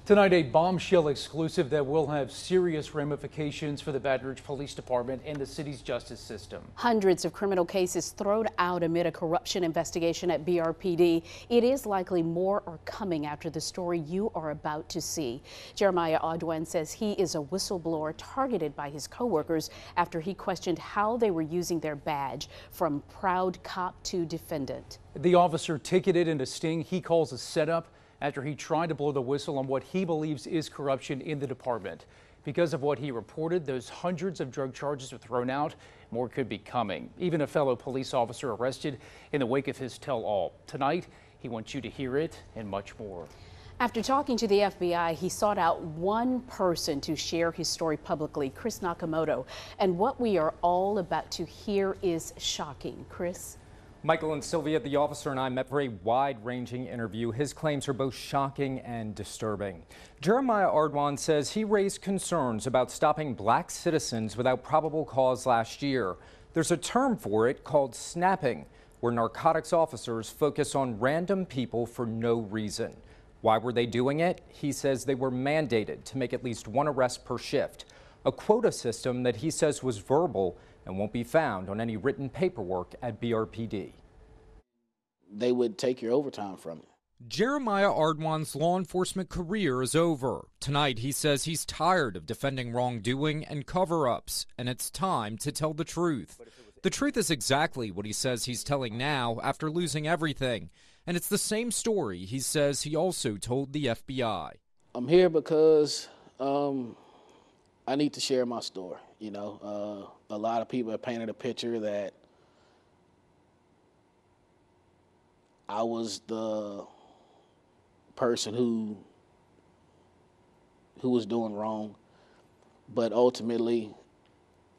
Tonight, a bombshell exclusive that will have serious ramifications for the Baton Rouge Police Department and the city's justice system. Hundreds of criminal cases thrown out amid a corruption investigation at BRPD. It is likely more are coming after the story you are about to see. Jeremiah Ardoin says he is a whistleblower targeted by his coworkers after he questioned how they were using their badge, from proud cop to defendant. The officer ticketed in a sting he calls a setup after he tried to blow the whistle on what he believes is corruption in the department. Because of what he reported, those hundreds of drug charges are thrown out. More could be coming. Even a fellow police officer arrested in the wake of his tell-all. Tonight, he wants you to hear it and much more. After talking to the FBI, he sought out one person to share his story publicly, Chris Nakamoto. And what we are all about to hear is shocking. Chris? Michael and Sylvia, the officer, and I met for a wide-ranging interview. His claims are both shocking and disturbing. Jeremiah Ardoin says he raised concerns about stopping black citizens without probable cause last year. There's a term for it called snapping, where narcotics officers focus on random people for no reason. Why were they doing it? He says they were mandated to make at least one arrest per shift, a quota system that he says was verbal and won't be found on any written paperwork at BRPD. They would take your overtime from you. Jeremiah Ardoin's law enforcement career is over. Tonight, he says he's tired of defending wrongdoing and cover-ups, and it's time to tell the truth. The truth is exactly what he says he's telling now after losing everything, and it's the same story he says he also told the FBI. I'm here because I need to share my story. You know, a lot of people have painted a picture that I was the person who was doing wrong, but ultimately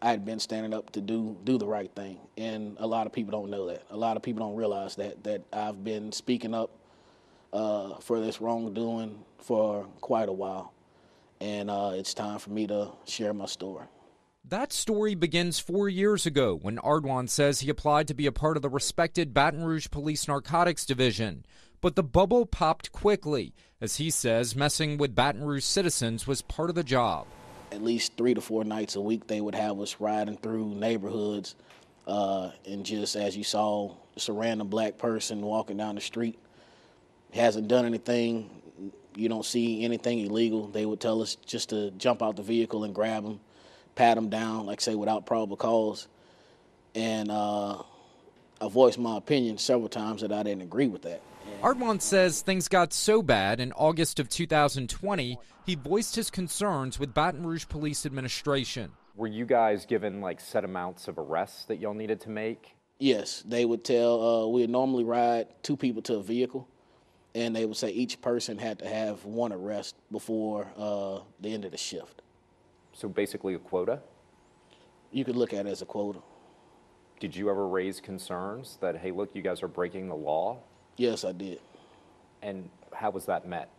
I had been standing up to do the right thing, and a lot of people don't know that. A lot of people don't realize that I've been speaking up for this wrongdoing for quite a while, and it's time for me to share my story. That story begins 4 years ago when Ardoin says he applied to be a part of the respected Baton Rouge Police Narcotics Division. But the bubble popped quickly, as he says messing with Baton Rouge citizens was part of the job. At least 3 to 4 nights a week, they would have us riding through neighborhoods, and just as you saw, just a random black person walking down the street, hasn't done anything, you don't see anything illegal. They would tell us just to jump out the vehicle and grab them, pat them down, like say, without probable cause. And I voiced my opinion several times that I didn't agree with that. Ardoin says things got so bad in August of 2020, he voiced his concerns with Baton Rouge Police Administration. Were you guys given like set amounts of arrests that y'all needed to make? Yes, they would tell, we would normally ride 2 people to a vehicle, and they would say each person had to have 1 arrest before the end of the shift. So basically a quota? You could look at it as a quota. Did you ever raise concerns that, hey, look, you guys are breaking the law? Yes, I did. And how was that met?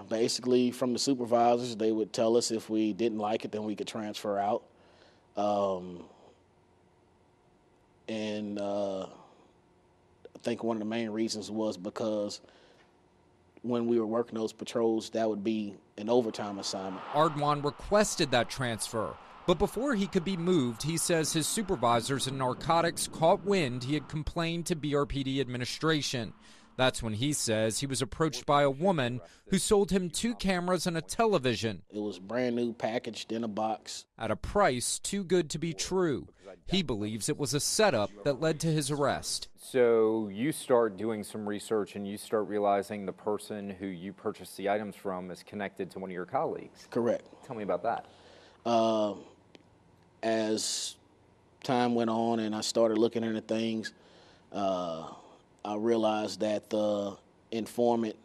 Basically, from the supervisors, they would tell us if we didn't like it, then we could transfer out. I think one of the main reasons was because when we were working those patrols, that would be an overtime assignment. Ardoin requested that transfer, but before he could be moved, he says his supervisors in narcotics caught wind he had complained to BRPD administration. That's when he says he was approached by a woman who sold him 2 cameras and a television. It was brand new, packaged in a box. At a price too good to be true. He believes it was a setup that led to his arrest. So you start doing some research and you start realizing the person who you purchased the items from is connected to one of your colleagues. Correct. Tell me about that. As time went on and I started looking into things, I realized that the informant,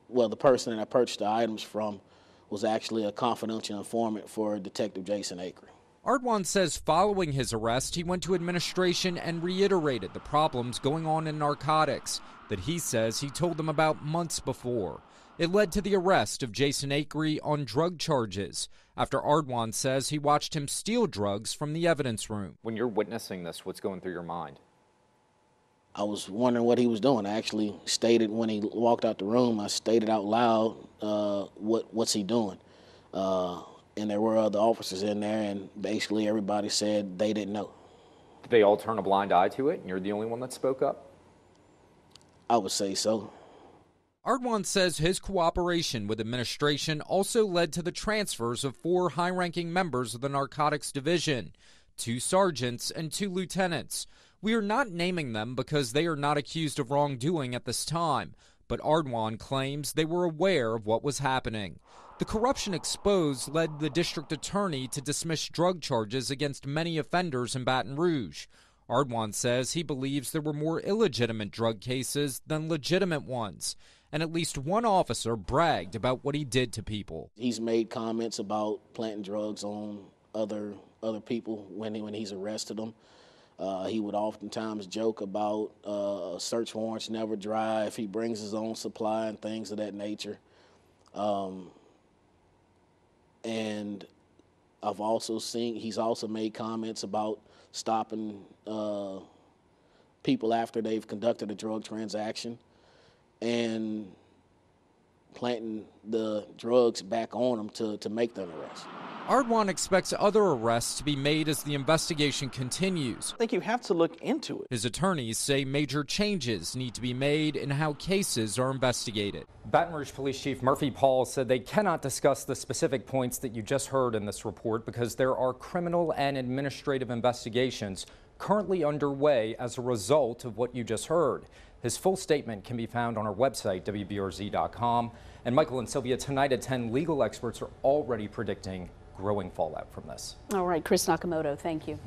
well, the person that I purchased the items from, was actually a confidential informant for Detective Jason Acree. Ardoin says following his arrest, he went to administration and reiterated the problems going on in narcotics that he says he told them about months before. It led to the arrest of Jason Acree on drug charges, after Ardoin says he watched him steal drugs from the evidence room. When you're witnessing this, what's going through your mind? I was wondering what he was doing. I actually stated when he walked out the room, I stated out loud, what's he doing? And there were other officers in there, and basically everybody said they didn't know. Did they all turn a blind eye to it, and you're the only one that spoke up? I would say so. Ardoin says his cooperation with administration also led to the transfers of 4 high-ranking members of the Narcotics Division, 2 sergeants and 2 lieutenants. We are not naming them because they are not accused of wrongdoing at this time, but Ardoin claims they were aware of what was happening. The corruption exposed led the district attorney to dismiss drug charges against many offenders in Baton Rouge. Ardoin says he believes there were more illegitimate drug cases than legitimate ones, and at least one officer bragged about what he did to people. He's made comments about planting drugs on other people when he's arrested them. He would oftentimes joke about search warrants never dry if he brings his own supply and things of that nature. And I've also seen he's also made comments about stopping people after they've conducted a drug transaction and planting the drugs back on them to make them arrest. Ardoin expects other arrests to be made as the investigation continues. I think you have to look into it. His attorneys say major changes need to be made in how cases are investigated. Baton Rouge Police Chief Murphy Paul said they cannot discuss the specific points that you just heard in this report because there are criminal and administrative investigations currently underway as a result of what you just heard. His full statement can be found on our website, WBRZ.com. And Michael and Sylvia, tonight at 10, legal experts are already predicting growing fallout from this. All right, Chris Nakamoto, thank you.